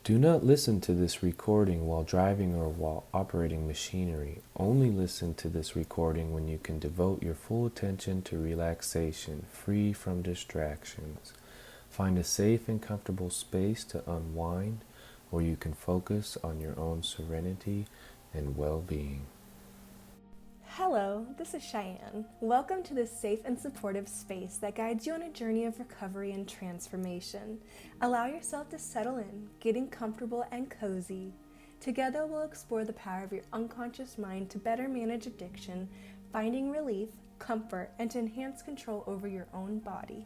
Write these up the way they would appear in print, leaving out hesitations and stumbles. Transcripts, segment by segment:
Do not listen to this recording while driving or while operating machinery. Only listen to this recording when you can devote your full attention to relaxation, free from distractions. Find a safe and comfortable space to unwind where you can focus on your own serenity and well-being. Hello, this is Cheyenne. Welcome to this safe and supportive space that guides you on a journey of recovery and transformation. Allow yourself to settle in, getting comfortable and cozy. Together we'll explore the power of your unconscious mind to better manage addiction, finding relief, comfort, and to enhance control over your own body.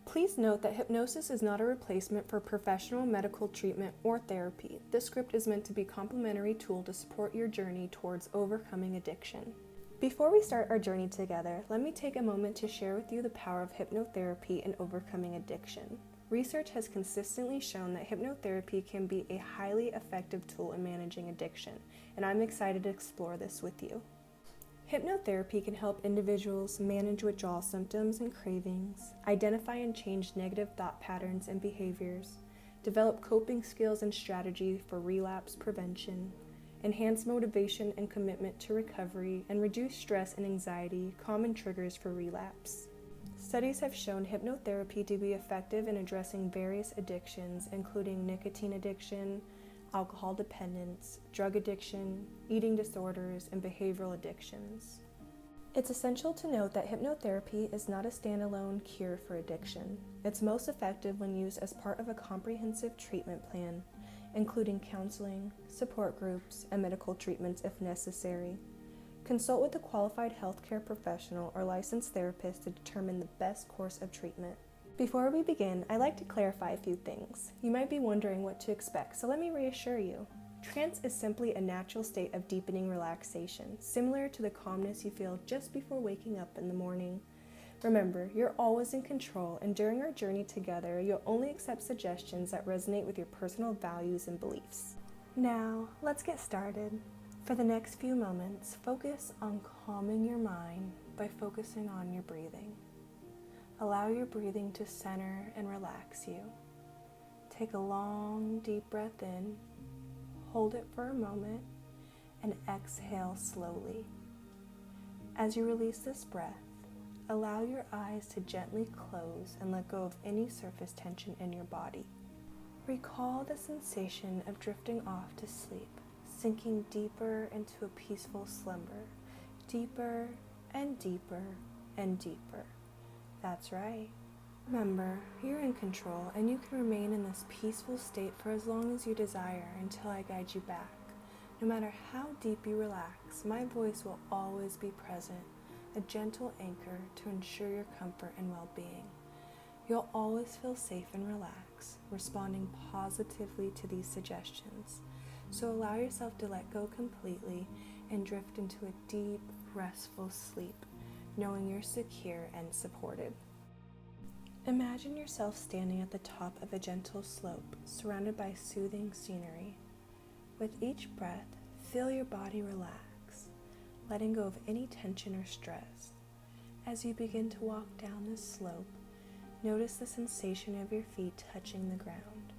Please note that hypnosis is not a replacement for professional medical treatment or therapy. This script is meant to be a complementary tool to support your journey towards overcoming addiction. Before we start our journey together, let me take a moment to share with you the power of hypnotherapy in overcoming addiction. Research has consistently shown that hypnotherapy can be a highly effective tool in managing addiction, and I'm excited to explore this with you. Hypnotherapy can help individuals manage withdrawal symptoms and cravings, identify and change negative thought patterns and behaviors, develop coping skills and strategy for relapse prevention, enhance motivation and commitment to recovery, and reduce stress and anxiety, common triggers for relapse. Studies have shown hypnotherapy to be effective in addressing various addictions, including nicotine addiction, alcohol dependence, drug addiction, eating disorders, and behavioral addictions. It's essential to note that hypnotherapy is not a standalone cure for addiction. It's most effective when used as part of a comprehensive treatment plan, including counseling, support groups, and medical treatments if necessary. Consult with a qualified healthcare professional or licensed therapist to determine the best course of treatment. Before we begin, I'd like to clarify a few things. You might be wondering what to expect, so let me reassure you. Trance is simply a natural state of deepening relaxation, similar to the calmness you feel just before waking up in the morning. Remember, you're always in control, and during our journey together, you'll only accept suggestions that resonate with your personal values and beliefs. Now, let's get started. For the next few moments, focus on calming your mind by focusing on your breathing. Allow your breathing to center and relax you. Take a long, deep breath in, hold it for a moment, and exhale slowly. As you release this breath, allow your eyes to gently close and let go of any surface tension in your body. Recall the sensation of drifting off to sleep, sinking deeper into a peaceful slumber, deeper and deeper and deeper. That's right. Remember, you're in control and you can remain in this peaceful state for as long as you desire until I guide you back. No matter how deep you relax, my voice will always be present, a gentle anchor to ensure your comfort and well-being. You'll always feel safe and relaxed, responding positively to these suggestions. So allow yourself to let go completely and drift into a deep, restful sleep, knowing you're secure and supported. Imagine yourself standing at the top of a gentle slope, surrounded by soothing scenery. With each breath, feel your body relax, letting go of any tension or stress. As you begin to walk down this slope, notice the sensation of your feet touching the ground.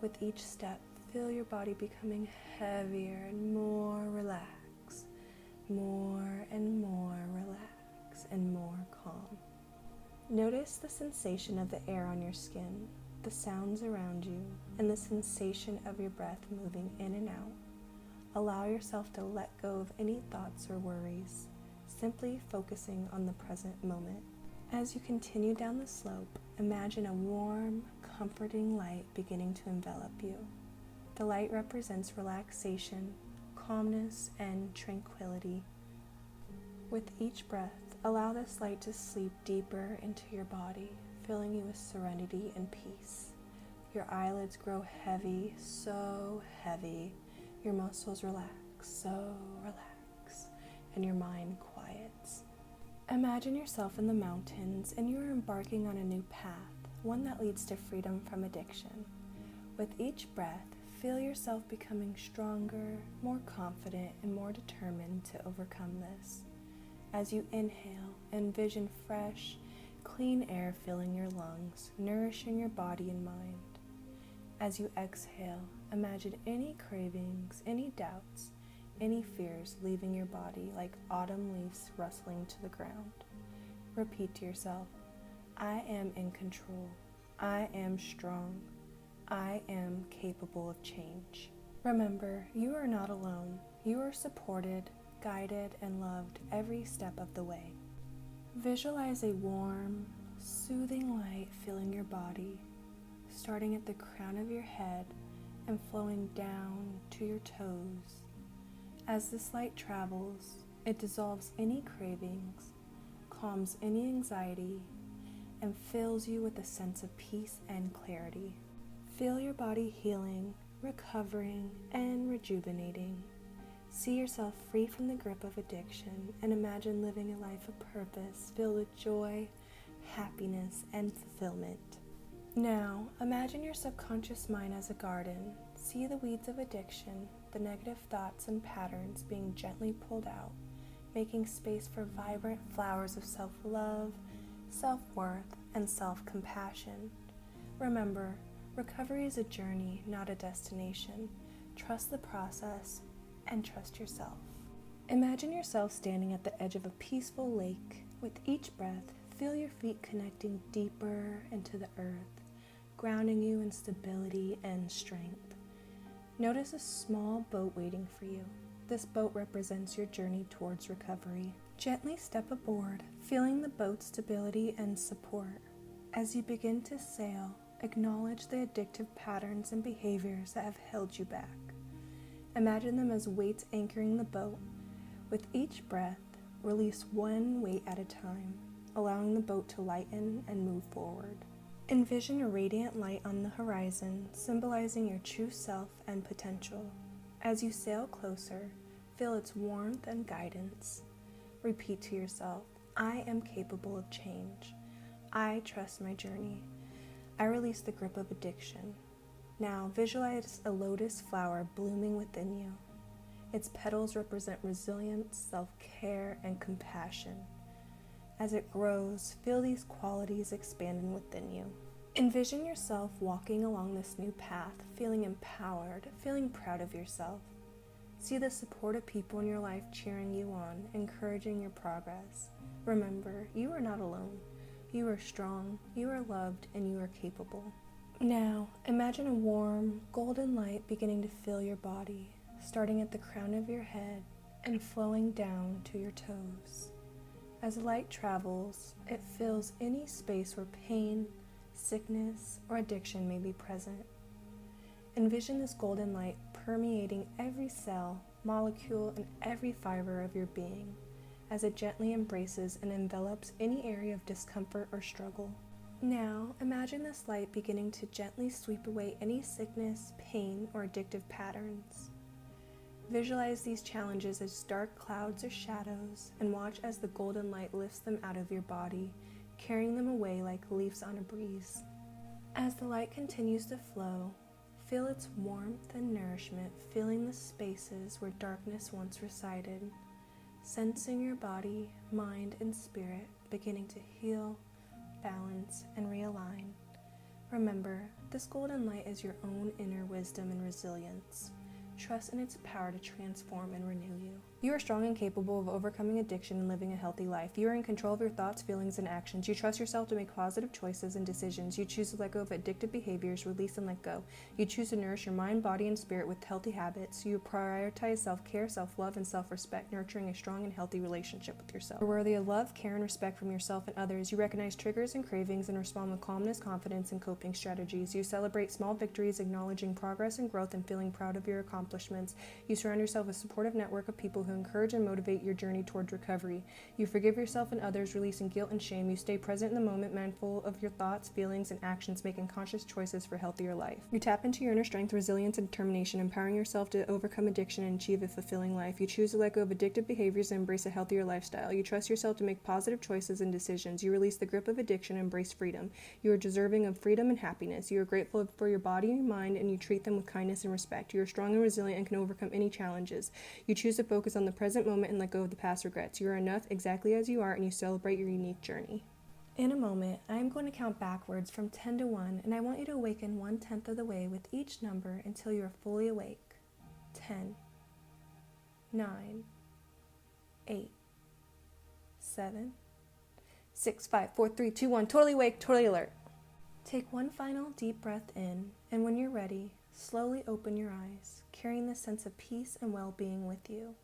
With each step, feel your body becoming heavier and more relaxed, more and more relaxed, and more calm. Notice the sensation of the air on your skin, the sounds around you, and the sensation of your breath moving in and out. Allow yourself to let go of any thoughts or worries, simply focusing on the present moment. As you continue down the slope, imagine a warm, comforting light beginning to envelop you. The light represents relaxation, calmness, and tranquility. With each breath, allow this light to sleep deeper into your body, filling you with serenity and peace. Your eyelids grow heavy, so heavy. Your muscles relax, so relax, and your mind quiets. Imagine yourself in the mountains, and you are embarking on a new path, one that leads to freedom from addiction. With each breath, feel yourself becoming stronger, more confident, and more determined to overcome this. As you inhale, envision fresh, clean air filling your lungs, nourishing your body and mind. As you exhale, imagine any cravings, any doubts, any fears leaving your body like autumn leaves rustling to the ground. Repeat to yourself, I am in control. I am strong. I am capable of change. Remember, you are not alone. You are supported, guided, and loved every step of the way. Visualize a warm, soothing light filling your body, starting at the crown of your head and flowing down to your toes. As this light travels, it dissolves any cravings, calms any anxiety, and fills you with a sense of peace and clarity. Feel your body healing, recovering, and rejuvenating. See yourself free from the grip of addiction and imagine living a life of purpose filled with joy, happiness, and fulfillment. Now, imagine your subconscious mind as a garden. See the weeds of addiction, the negative thoughts and patterns being gently pulled out, making space for vibrant flowers of self-love, self-worth, and self-compassion. Remember, recovery is a journey, not a destination. Trust the process and trust yourself. Imagine yourself standing at the edge of a peaceful lake. With each breath, feel your feet connecting deeper into the earth, grounding you in stability and strength. Notice a small boat waiting for you. This boat represents your journey towards recovery. Gently step aboard, feeling the boat's stability and support. As you begin to sail, acknowledge the addictive patterns and behaviors that have held you back. Imagine them as weights anchoring the boat. With each breath, release one weight at a time, allowing the boat to lighten and move forward. Envision a radiant light on the horizon, symbolizing your true self and potential. As you sail closer, feel its warmth and guidance. Repeat to yourself, I am capable of change. I trust my journey. I release the grip of addiction. Now visualize a lotus flower blooming within you. Its petals represent resilience, self-care, and compassion. As it grows, feel these qualities expanding within you. Envision yourself walking along this new path, feeling empowered, feeling proud of yourself. See the supportive people in your life cheering you on, encouraging your progress. Remember, you are not alone. You are strong, you are loved, and you are capable. Now, imagine a warm, golden light beginning to fill your body, starting at the crown of your head and flowing down to your toes. As the light travels, it fills any space where pain, sickness, or addiction may be present. Envision this golden light permeating every cell, molecule, and every fiber of your being, as it gently embraces and envelops any area of discomfort or struggle. Now, imagine this light beginning to gently sweep away any sickness, pain, or addictive patterns. Visualize these challenges as dark clouds or shadows, and watch as the golden light lifts them out of your body, carrying them away like leaves on a breeze. As the light continues to flow, feel its warmth and nourishment filling the spaces where darkness once resided, sensing your body, mind, and spirit beginning to heal, balance, and realign. Remember, this golden light is your own inner wisdom and resilience. Trust in its power to transform and renew you. You are strong and capable of overcoming addiction and living a healthy life. You are in control of your thoughts, feelings, and actions. You trust yourself to make positive choices and decisions. You choose to let go of addictive behaviors, release and let go. You choose to nourish your mind, body, and spirit with healthy habits. You prioritize self-care, self-love, and self-respect, nurturing a strong and healthy relationship with yourself. You're worthy of love, care, and respect from yourself and others. You recognize triggers and cravings and respond with calmness, confidence, and coping strategies. You celebrate small victories, acknowledging progress and growth and feeling proud of your accomplishments. You surround yourself with a supportive network of people who encourage and motivate your journey towards recovery. You forgive yourself and others, releasing guilt and shame. You stay present in the moment, mindful of your thoughts, feelings, and actions, making conscious choices for a healthier life. You tap into your inner strength, resilience, and determination, empowering yourself to overcome addiction and achieve a fulfilling life. You choose to let go of addictive behaviors and embrace a healthier lifestyle. You trust yourself to make positive choices and decisions. You release the grip of addiction and embrace freedom. You are deserving of freedom and happiness. You are grateful for your body and mind, and you treat them with kindness and respect. You are strong and resilient and can overcome any challenges. You choose to focus on the present moment and let go of the past regrets. You are enough exactly as you are, and you celebrate your unique journey. In a moment, I am going to count backwards from 10 to 1, and I want you to awaken 1/10 of the way with each number until you are fully awake. 10, 9, 8, 7, 6, 5, 4, 3, 2, 1. Totally awake, totally alert. Take one final deep breath in, and when you're ready, slowly open your eyes, carrying the sense of peace and well-being with you,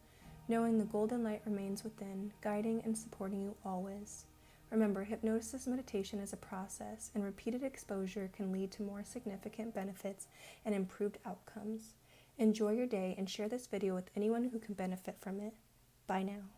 knowing the golden light remains within, guiding and supporting you always. Remember, hypnosis meditation is a process, and repeated exposure can lead to more significant benefits and improved outcomes. Enjoy your day and share this video with anyone who can benefit from it. Bye now.